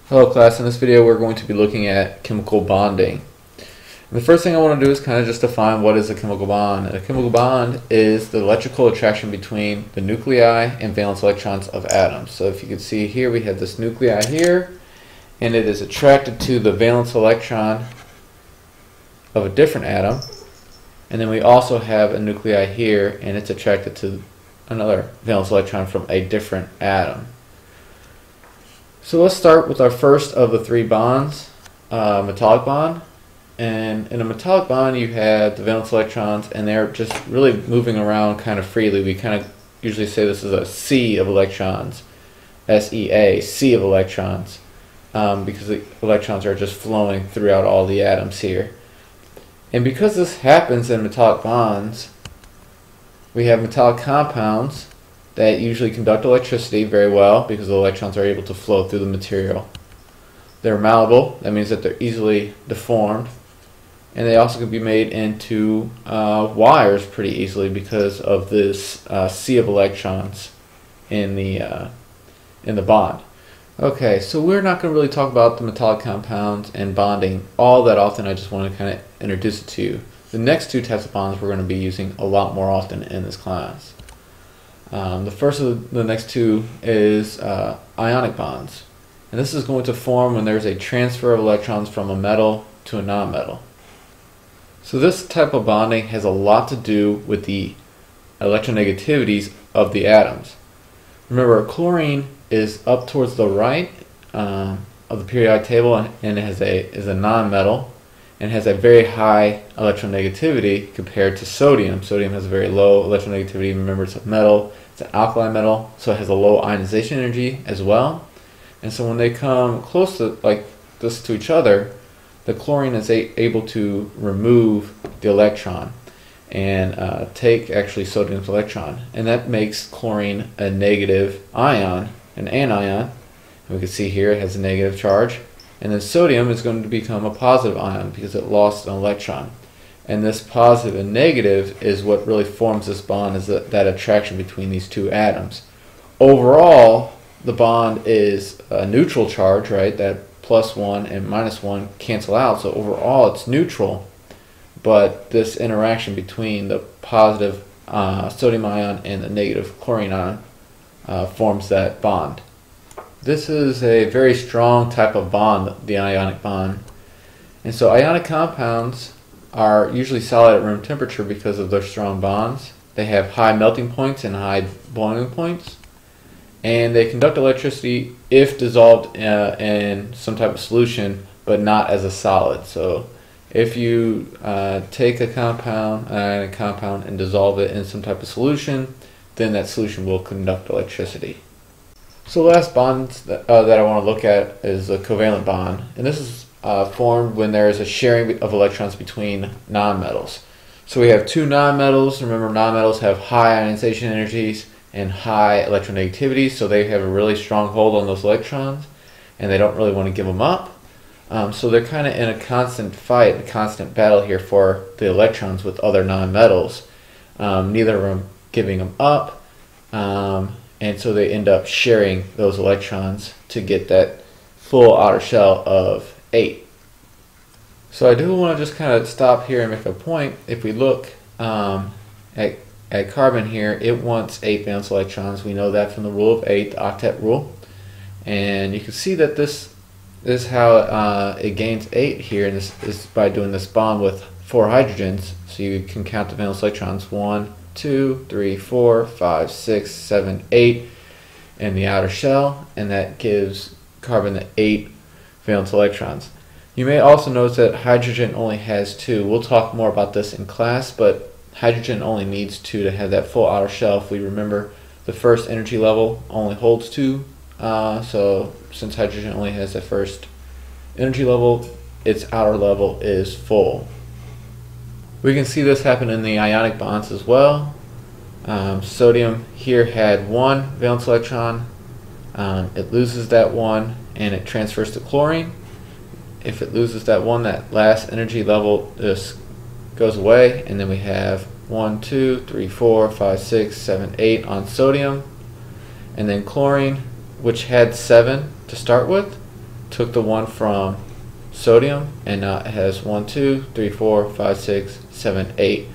Hello class, in this video we're going to be looking at chemical bonding. And the first thing I want to do is kind of just define what is a chemical bond. A chemical bond is the electrical attraction between the nuclei and valence electrons of atoms. So if you can see here, we have this nuclei here, and it is attracted to the valence electron of a different atom. And then we also have a nuclei here, and it's attracted to another valence electron from a different atom. So let's start with our first of the three bonds, metallic bond. And in a metallic bond you have the valence electrons, and they're just really moving around kind of freely. We kind of usually say this is a sea of electrons, S-E-A, sea of electrons, because the electrons are just flowing throughout all the atoms here. And because this happens in metallic bonds, we have metallic compounds that usually conduct electricity very well because the electrons are able to flow through the material. They're malleable, that means that they're easily deformed, and they also can be made into wires pretty easily because of this sea of electrons in the bond. Okay, so we're not going to really talk about the metallic compounds and bonding all that often. I just want to kind of introduce it to you. The next two types of bonds we're going to be using a lot more often in this class. The first of the next two is ionic bonds, and this is going to form when there's a transfer of electrons from a metal to a nonmetal. So this type of bonding has a lot to do with the electronegativities of the atoms. Remember, chlorine is up towards the right of the periodic table, and it is a nonmetal and has a very high electronegativity compared to sodium. Sodium has a very low electronegativity. Remember, it's a metal, it's an alkali metal, so it has a low ionization energy as well. And so when they come close to like this to each other, the chlorine is able to remove the electron and take actually sodium's electron, and that makes chlorine a negative ion, an anion. And we can see here it has a negative charge. And then sodium is going to become a positive ion because it lost an electron. And this positive and negative is what really forms this bond, is that attraction between these two atoms. Overall, the bond is a neutral charge, right? That +1 and -1 cancel out, so overall it's neutral. But this interaction between the positive sodium ion and the negative chlorine ion forms that bond. This is a very strong type of bond, the ionic bond. And so ionic compounds are usually solid at room temperature because of their strong bonds. They have high melting points and high boiling points. And they conduct electricity if dissolved in some type of solution, but not as a solid. So if you take a compound, an ionic compound, and dissolve it in some type of solution, then that solution will conduct electricity. So the last bond that I want to look at is a covalent bond, and this is formed when there is a sharing of electrons between nonmetals. So we have two nonmetals. Remember, nonmetals have high ionization energies and high electronegativity, so they have a really strong hold on those electrons, and they don't really want to give them up. So they're kind of in a constant fight, a constant battle here for the electrons with other nonmetals. Neither of them giving them up. And so they end up sharing those electrons to get that full outer shell of 8. So I do want to just kind of stop here and make a point. If we look at carbon here, it wants 8 valence electrons. We know that from the rule of 8, the octet rule. And you can see that this is how it gains 8 here, and this is by doing this bond with 4 hydrogens. So you can count the valence electrons: 1, 2, 3, 4, 5, 6, 7, 8 in the outer shell, and that gives carbon the 8 valence electrons. You may also notice that hydrogen only has 2. We'll talk more about this in class, but hydrogen only needs 2 to have that full outer shell. If we remember, the first energy level only holds 2, so since hydrogen only has the first energy level, its outer level is full. We can see this happen in the ionic bonds as well. Sodium here had 1 valence electron. It loses that 1 and it transfers to chlorine. If it loses that 1, that last energy level just goes away, and then we have 1, 2, 3, 4, 5, 6, 7, 8 on sodium. And then chlorine, which had 7 to start with, took the one from sodium, and now it has 1, 2, 3, 4, 5, 6, 7, 8.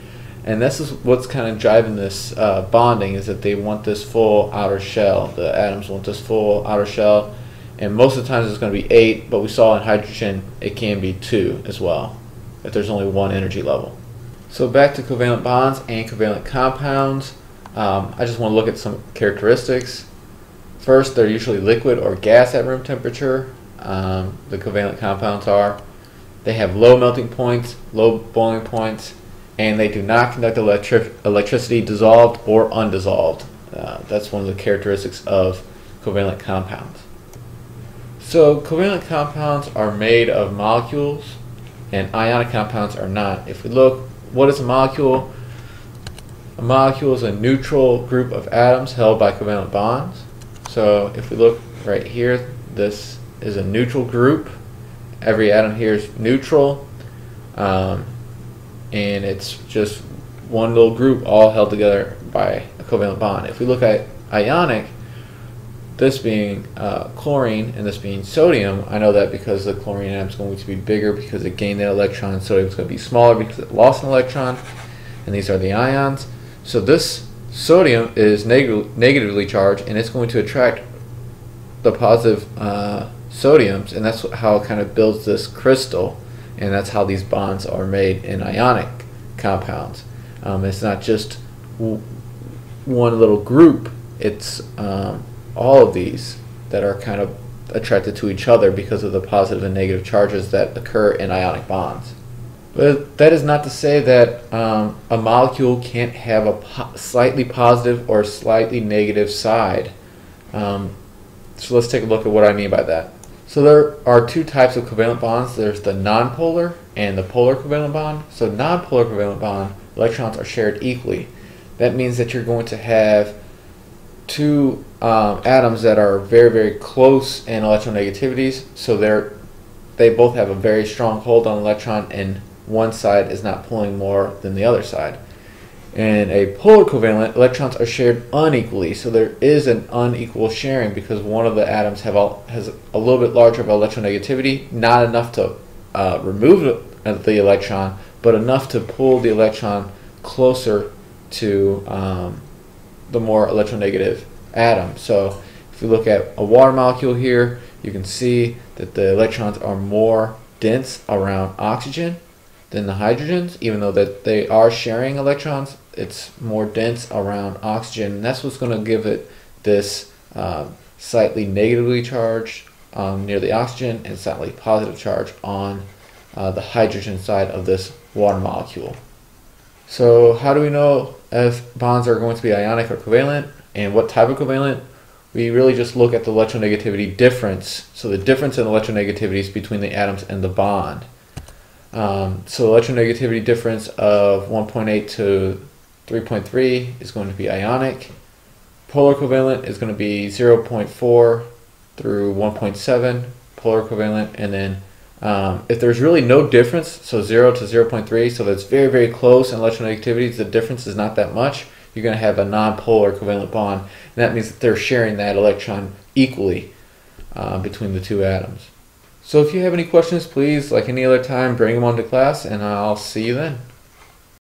And this is what's kind of driving this bonding, is that they want this full outer shell. The atoms want this full outer shell, and most of the times it's going to be 8, but we saw in hydrogen it can be 2 as well, if there's only one energy level. So back to covalent bonds and covalent compounds. I just want to look at some characteristics. First, they're usually liquid or gas at room temperature. The covalent compounds are. They have low melting points, low boiling points, and they do not conduct electricity dissolved or undissolved. That's one of the characteristics of covalent compounds. So covalent compounds are made of molecules, and ionic compounds are not. If we look, what is a molecule? A molecule is a neutral group of atoms held by covalent bonds. So if we look right here, this is a neutral group. Every atom here is neutral, and it's just one little group all held together by a covalent bond. If we look at ionic, this being chlorine and this being sodium, I know that because the chlorine atom is going to be bigger because it gained that electron, sodium is going to be smaller because it lost an electron, and these are the ions. So this sodium is negatively charged, and it's going to attract the positive sodiums, and that's how it kind of builds this crystal, and that's how these bonds are made in ionic compounds. It's not just one little group, it's all of these that are kind of attracted to each other because of the positive and negative charges that occur in ionic bonds. But that is not to say that a molecule can't have a slightly positive or slightly negative side. So let's take a look at what I mean by that. So there are two types of covalent bonds. There's the nonpolar and the polar covalent bond. So nonpolar covalent bond, electrons are shared equally. That means that you're going to have two atoms that are very, very close in electronegativities. So they both have a very strong hold on the electron, and one side is not pulling more than the other side. In a polar covalent, electrons are shared unequally, so there is an unequal sharing because one of the atoms has a little bit larger of electronegativity, not enough to remove the electron, but enough to pull the electron closer to the more electronegative atom. So if you look at a water molecule here, you can see that the electrons are more dense around oxygen than the hydrogens. Even though that they are sharing electrons, it's more dense around oxygen, and that's what's going to give it this slightly negatively charged near the oxygen and slightly positive charge on the hydrogen side of this water molecule. So how do we know if bonds are going to be ionic or covalent, and what type of covalent? We really just look at the electronegativity difference, so the difference in electronegativities between the atoms and the bond. So electronegativity difference of 1.8 to 3.3 is going to be ionic. Polar covalent is going to be 0.4 through 1.7 polar covalent, and then if there's really no difference, so 0 to 0.3, so that's very, very close in electronegativities, the difference is not that much, you're going to have a nonpolar covalent bond, and that means that they're sharing that electron equally between the two atoms. So if you have any questions, please, like any other time, bring them on to class, and I'll see you then.